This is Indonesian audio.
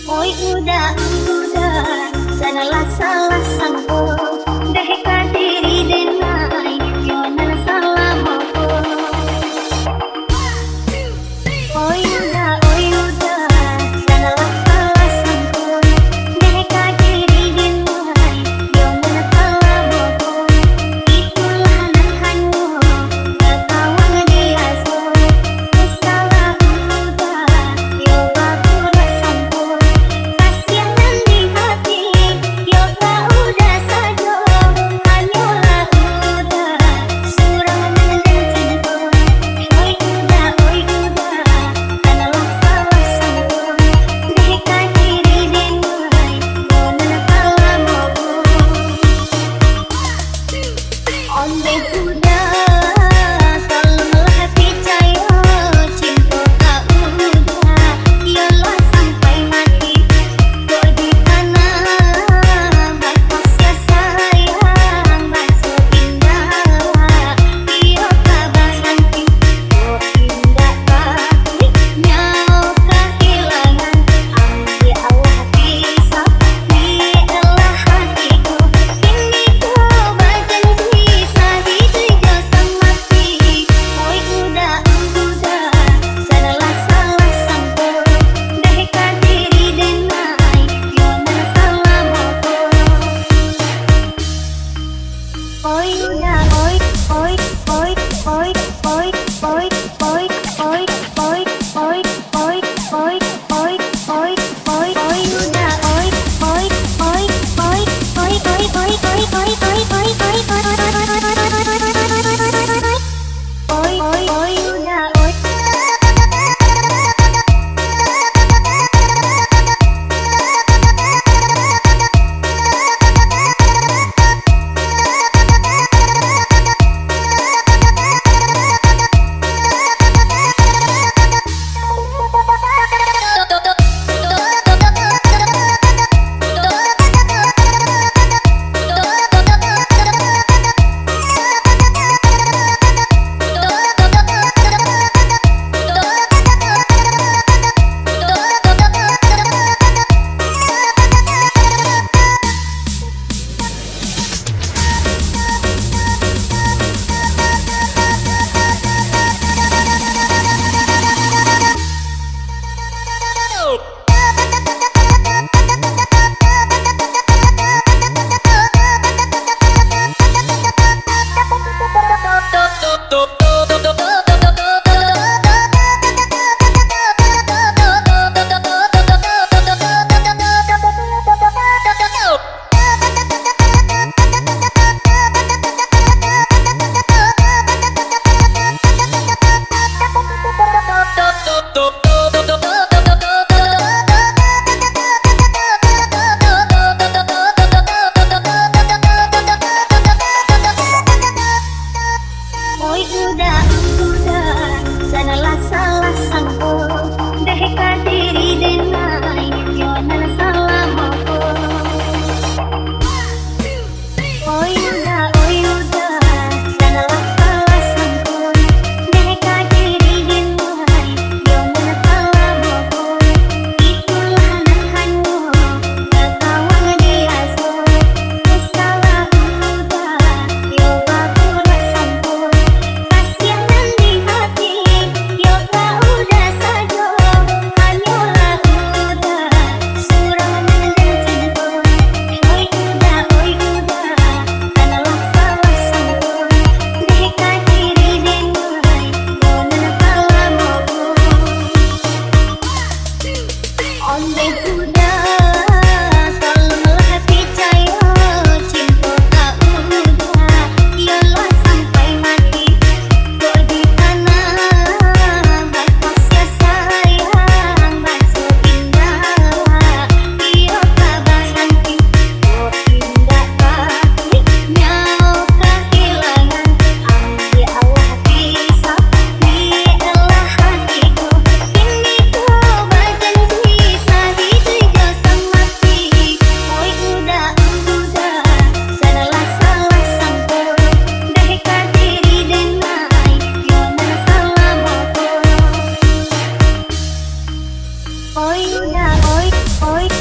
Oi udah, sanalah salah sangko, deh kadiri denai, yonan salah moko. Oi udah, sanalah salah sangko, deh kadiri denai, yonan salah moko. Itulah nahanmu, kekawang diaso, salah udah, yo baku rasamku. Kasihan di hati, yoga udah saja, hanyalah udah surangan dan cinta. Oi udah, kanalah salah sangko, deh kadiri denai, yonan salah moko. Onde udah, tolonglah percaya, cinta kau udah, ialah sampai mati. Kau di mana, batas ya sayang, masuk indah, ia kabahanti. Oh indah kasihnya kehilangan, ambil Allah pisah, biarlah hatiku. Kini kau berjanji sahidu jasa mati. Oi udah, sanalah salah sangko, deh kadiri denai, yonan salah moko. Oi udah, oi oi oi oi oi oi oi oi oi oi oi oi oi oi oi oi udah, oi oi oi oi oi oi oi oi oi oi oi oi udah, oi. Oi udah, sanalah salah sangko, deh kadiri denai, yonan salah moko. Oi udah, sanalah salah sangko, deh kadiri denai, yonan salah moko. Itulah nahanmu, kekawang diaso, salah udah, yo baku rasamku. Kasihan di hati, yoga udah saja, hanyalah udah surangan dan cinta. Oi udah, kanalah salah sangko, deh kadiri denai, yonan salah moko. Onde udah, tolonglah percaya, cinta kau udah, ialah sampai mati. Kau di mana, batas ya sayang, masuk indah, ia kabahanti. Oh indah kasihnya kehilangan, ambil Allah pisah, biarlah hatiku. Kini kau berjanji sahidu jasa mati. Oi udah, sanalah salah sangko, deh kadiri denai, yonan salah moko. Oi udah, oi oi